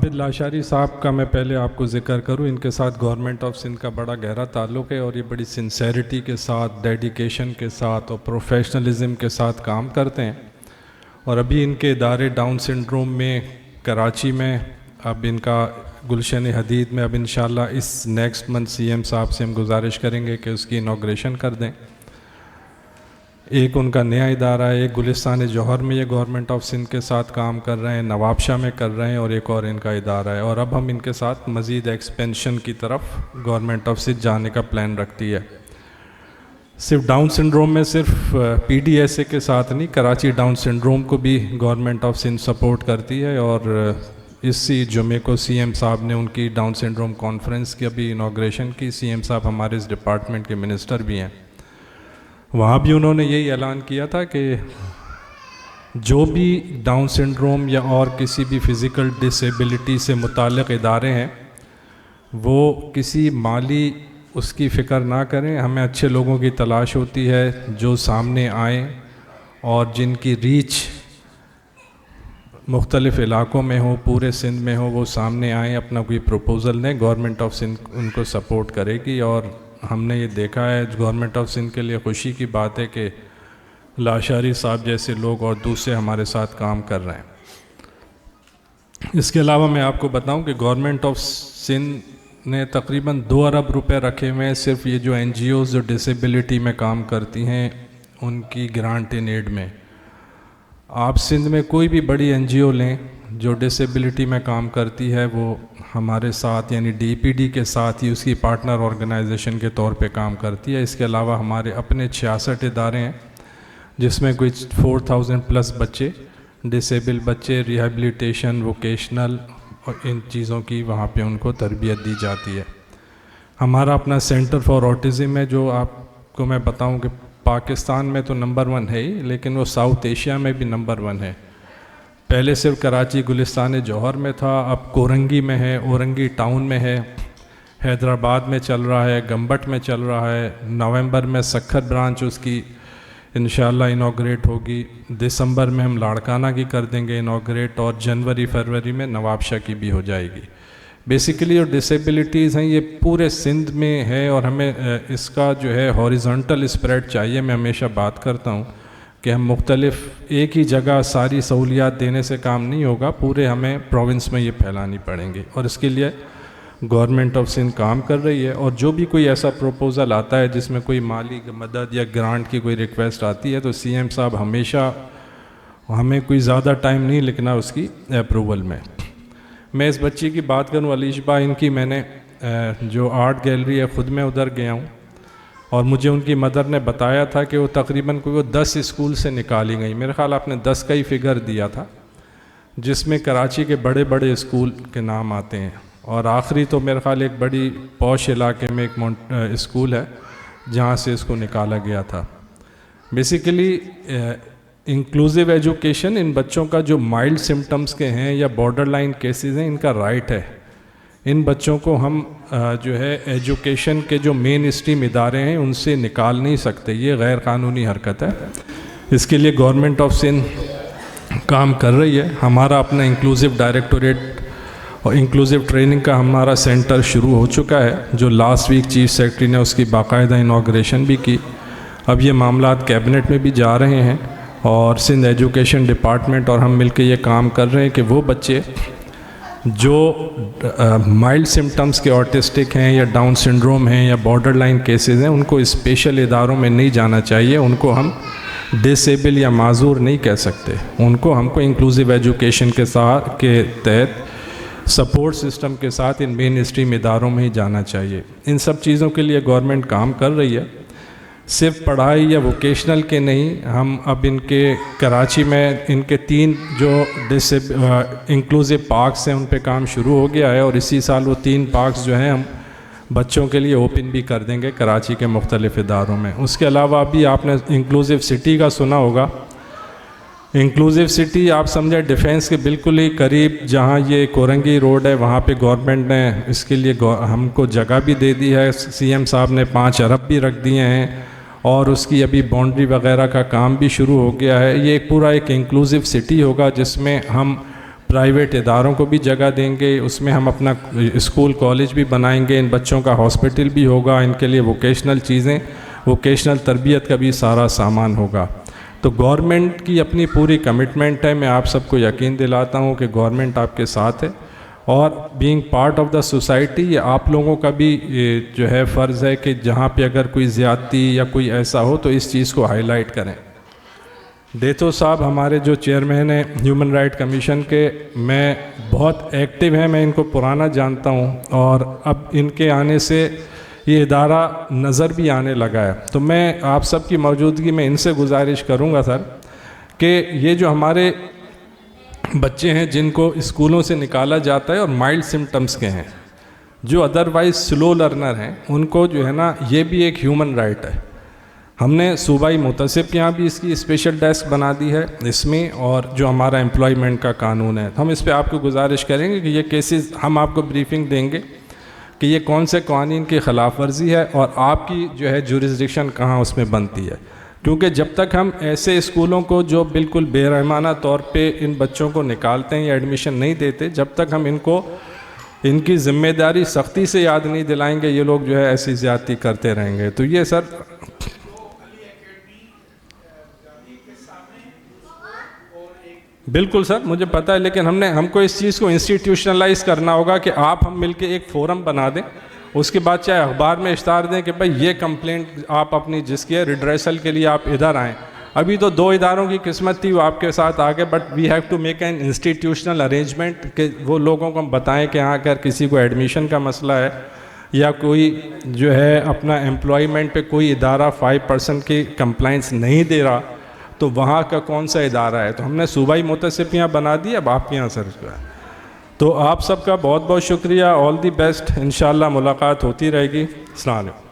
عابد لاشاری صاحب کا میں پہلے آپ کو ذکر کروں، ان کے ساتھ گورنمنٹ آف سندھ کا بڑا گہرا تعلق ہے اور یہ بڑی سنسیریٹی کے ساتھ، ڈیڈیکیشن کے ساتھ اور پروفیشنلزم کے ساتھ کام کرتے ہیں۔ اور ابھی ان کے ادارے ڈاؤن سنڈروم میں کراچی میں، اب ان کا گلشن حدید میں اب انشاءاللہ اس نیکسٹ منتھ سی ایم صاحب سے ہم گزارش کریں گے کہ اس کی انوگریشن کر دیں۔ ایک ان کا نیا ادارہ ہے، ایک گلستان جوہر میں یہ گورنمنٹ آف سندھ کے ساتھ کام کر رہے ہیں، نواب شاہ میں کر رہے ہیں، اور ایک اور ان کا ادارہ ہے۔ اور اب ہم ان کے ساتھ مزید ایکسپینشن کی طرف گورنمنٹ آف سندھ جانے کا پلان رکھتی ہے۔ صرف ڈاؤن سنڈروم میں صرف پی ڈی ایس اے کے ساتھ نہیں، کراچی ڈاؤن سنڈروم کو بھی گورنمنٹ آف سندھ سپورٹ کرتی ہے، اور اسی جمعے کو سی ایم صاحب نے ان کی ڈاؤن سنڈروم کانفرنس کی ابھی انوگریشن کی۔ سی ایم صاحب ہمارے اس ڈپارٹمنٹ کے منسٹر بھی ہیں، وہاں بھی انہوں نے یہی اعلان کیا تھا کہ جو بھی ڈاؤن سنڈروم یا اور کسی بھی فزیکل ڈسیبلٹی سے متعلق ادارے ہیں وہ کسی مالی اس کی فکر نہ کریں، ہمیں اچھے لوگوں کی تلاش ہوتی ہے جو سامنے آئیں اور جن کی ریچ مختلف علاقوں میں ہو، پورے سندھ میں ہو، وہ سامنے آئیں، اپنا کوئی پروپوزل دیں، گورنمنٹ آف سندھ ان کو سپورٹ کرے گی۔ اور ہم نے یہ دیکھا ہے، گورنمنٹ آف سندھ کے لیے خوشی کی بات ہے کہ لاشاری صاحب جیسے لوگ اور دوسرے ہمارے ساتھ کام کر رہے ہیں۔ اس کے علاوہ میں آپ کو بتاؤں کہ گورنمنٹ آف سندھ نے تقریباً 2 ارب روپے رکھے ہوئے ہیں صرف یہ جو این جی اوز جو ڈسیبلٹی میں کام کرتی ہیں ان کی گرانٹ ان ایڈ میں۔ آپ سندھ میں کوئی بھی بڑی این جی او لیں جو ڈسیبلٹی میں کام کرتی ہے، وہ ہمارے ساتھ یعنی ڈی پی ڈی کے ساتھ ہی اس کی پارٹنر آرگنائزیشن کے طور پہ کام کرتی ہے۔ اس کے علاوہ ہمارے اپنے 66 ادارے ہیں جس میں کوئی 4000 پلس بچے، ڈسیبل بچے، ریہیبلیٹیشن، ووکیشنل اور ان چیزوں کی وہاں پہ ان کو تربیت دی جاتی ہے۔ ہمارا اپنا سینٹر فار آٹزم ہے جو آپ کو میں بتاؤں کہ پاکستان میں تو نمبر 1 ہے ہی، لیکن وہ ساؤتھ ایشیا میں بھی نمبر 1 ہے۔ پہلے صرف کراچی گلستان جوہر میں تھا، اب کورنگی میں ہے، اورنگی ٹاؤن میں ہے، حیدرآباد میں چل رہا ہے، گمبٹ میں چل رہا ہے۔ نومبر میں سکھر برانچ اس کی انشاءاللہ انوگریٹ ہوگی، دسمبر میں ہم لاڑکانہ کی کر دیں گے انوگریٹ، اور جنوری فروری میں نواب شاہ کی بھی ہو جائے گی۔ بیسیکلی جو ڈسیبلٹیز ہیں یہ پورے سندھ میں ہے، اور ہمیں اس کا جو ہے ہاریزونٹل اسپریڈ چاہیے۔ میں ہمیشہ بات کرتا ہوں کہ ہم مختلف ایک ہی جگہ ساری سہولیات دینے سے کام نہیں ہوگا، پورے ہمیں پروونس میں یہ پھیلانی پڑیں گی، اور اس کے لیے گورنمنٹ آف سندھ کام کر رہی ہے۔ اور جو بھی کوئی ایسا پروپوزل آتا ہے جس میں کوئی مالی مدد یا گرانٹ کی کوئی ریکویسٹ آتی ہے تو سی ایم صاحب ہمیشہ، ہمیں کوئی زیادہ ٹائم نہیں لکھنا اس کی اپروول میں۔ میں اس بچی کی بات کروں، علیشبہ، ان کی میں نے جو آرٹ گیلری ہے خود میں ادھر گیا ہوں، اور مجھے ان کی مدر نے بتایا تھا کہ وہ تقریباً کوئی 10 اسکول سے نکالی گئی، میرے خیال آپ نے 10 کا ہی فگر دیا تھا، جس میں کراچی کے بڑے بڑے اسکول کے نام آتے ہیں، اور آخری تو میرے خیال ایک بڑی پوش علاقے میں ایک اسکول ہے جہاں سے اس کو نکالا گیا تھا۔ بیسیکلی انکلوزیو ایجوکیشن ان بچوں کا جو مائلڈ سمٹمز کے ہیں یا بارڈر لائن کیسز ہیں، ان کا رائٹ ہے۔ ان بچوں کو ہم جو ہے ایجوکیشن کے جو مین اسٹریم ادارے ہیں ان سے نکال نہیں سکتے، یہ غیر قانونی حرکت ہے۔ اس کے لیے گورنمنٹ آف سندھ کام کر رہی ہے۔ ہمارا اپنا انکلوزیو ڈائریکٹوریٹ اور انکلوزیو ٹریننگ کا ہمارا سینٹر شروع ہو چکا ہے، جو لاسٹ ویک چیف سیکرٹری نے اس کی باقاعدہ انوگریشن بھی کی۔ اب یہ معاملات کیبنٹ میں بھی جا رہے ہیں، اور سندھ ایجوکیشن ڈپارٹمنٹ اور ہم مل کے یہ کام کر رہے ہیں کہ وہ بچے جو مائلڈ سمٹمز کے آٹسٹک ہیں یا ڈاؤن سنڈروم ہیں یا بارڈر لائن کیسز ہیں، ان کو اسپیشل اداروں میں نہیں جانا چاہیے، ان کو ہم ڈسیبل یا معذور نہیں کہہ سکتے، ان کو ہم کو انکلوزیو ایجوکیشن کے تحت سپورٹ سسٹم کے ساتھ ان مین اسٹریم اداروں میں ہی جانا چاہیے۔ ان سب چیزوں کے لیے گورنمنٹ کام کر رہی ہے، صرف پڑھائی یا ووکیشنل کے نہیں۔ ہم اب ان کے کراچی میں ان کے 3 جو انکلوزیو پارکس ہیں ان پہ کام شروع ہو گیا ہے، اور اسی سال وہ 3 پارکس جو ہیں ہم بچوں کے لیے اوپن بھی کر دیں گے کراچی کے مختلف اداروں میں۔ اس کے علاوہ ابھی آپ نے انکلوزیو سٹی کا سنا ہوگا۔ انکلوزیو سٹی آپ سمجھیں ڈیفینس کے بالکل ہی قریب جہاں یہ کورنگی روڈ ہے، وہاں پہ گورنمنٹ نے اس کے لیے ہم کو جگہ بھی دے دی ہے، سی ایم صاحب نے 5 ارب بھی رکھ دیے ہیں، اور اس کی ابھی باؤنڈری وغیرہ کا کام بھی شروع ہو گیا ہے۔ یہ پورا ایک انکلوزیو سٹی ہوگا جس میں ہم پرائیویٹ اداروں کو بھی جگہ دیں گے، اس میں ہم اپنا اسکول کالج بھی بنائیں گے، ان بچوں کا ہاسپٹل بھی ہوگا، ان کے لیے ووکیشنل چیزیں، ووکیشنل تربیت کا بھی سارا سامان ہوگا۔ تو گورنمنٹ کی اپنی پوری کمٹمنٹ ہے، میں آپ سب کو یقین دلاتا ہوں کہ گورنمنٹ آپ کے ساتھ ہے، اور being part of the society یہ آپ لوگوں کا بھی جو ہے فرض ہے کہ جہاں پہ اگر کوئی زیادتی یا کوئی ایسا ہو تو اس چیز کو ہائی لائٹ کریں۔ دیتو صاحب ہمارے جو چیئرمین ہیں ہیومن رائٹ کمیشن کے، میں بہت ایکٹیو ہیں، میں ان کو پرانا جانتا ہوں، اور اب ان کے آنے سے یہ ادارہ نظر بھی آنے لگا ہے۔ تو میں آپ سب کی موجودگی میں ان سے گزارش کروں گا سر کہ یہ جو ہمارے بچے ہیں جن کو اسکولوں سے نکالا جاتا ہے اور مائلڈ سمٹمز کے ہیں، جو ادروائز سلو لرنر ہیں، ان کو جو ہے نا یہ بھی ایک ہیومن رائٹ ہے۔ ہم نے صوبائی محتسب کے یہاں بھی اس کی اسپیشل ڈیسک بنا دی ہے اس میں، اور جو ہمارا امپلائمنٹ کا قانون ہے ہم اس پہ آپ کو گزارش کریں گے کہ یہ کیسز ہم آپ کو بریفنگ دیں گے کہ یہ کون سے قوانین کی خلاف ورزی ہے اور آپ کی جو ہے جورسڈکشن کہاں اس میں بنتی ہے، کیونکہ جب تک ہم ایسے اسکولوں کو جو بالکل بے رحمانہ طور پہ ان بچوں کو نکالتے ہیں یا ایڈمیشن نہیں دیتے، جب تک ہم ان کی ذمہ داری سختی سے یاد نہیں دلائیں گے، یہ لوگ جو ہے ایسی زیادتی کرتے رہیں گے۔ تو یہ سر بالکل سر مجھے پتہ ہے، لیکن ہم کو اس چیز کو انسٹیٹیوشنلائز کرنا ہوگا کہ آپ ہم مل کے ایک فورم بنا دیں، اس کے بعد چاہے اخبار میں اشتہار دیں کہ بھائی یہ کمپلینٹ آپ اپنی جس کی ہے ریڈریسل کے لیے آپ ادھر آئیں۔ ابھی تو 2 اداروں کی قسمت تھی وہ آپ کے ساتھ آگے، but we have to make an institutional arrangement کہ وہ لوگوں کو ہم بتائیں کہ ہاں اگر کسی کو ایڈمیشن کا مسئلہ ہے یا کوئی جو ہے اپنا امپلائمنٹ پہ کوئی ادارہ 5% کی کمپلائنس نہیں دے رہا تو وہاں کا کون سا ادارہ ہے۔ تو ہم نے صوبائی محتسب یہاں بنا دی، اب آپ کے یہاں سر جو ہے۔ تو آپ سب کا بہت بہت شکریہ، آل دی بیسٹ، انشاءاللہ ملاقات ہوتی رہے گی۔ السلام علیکم۔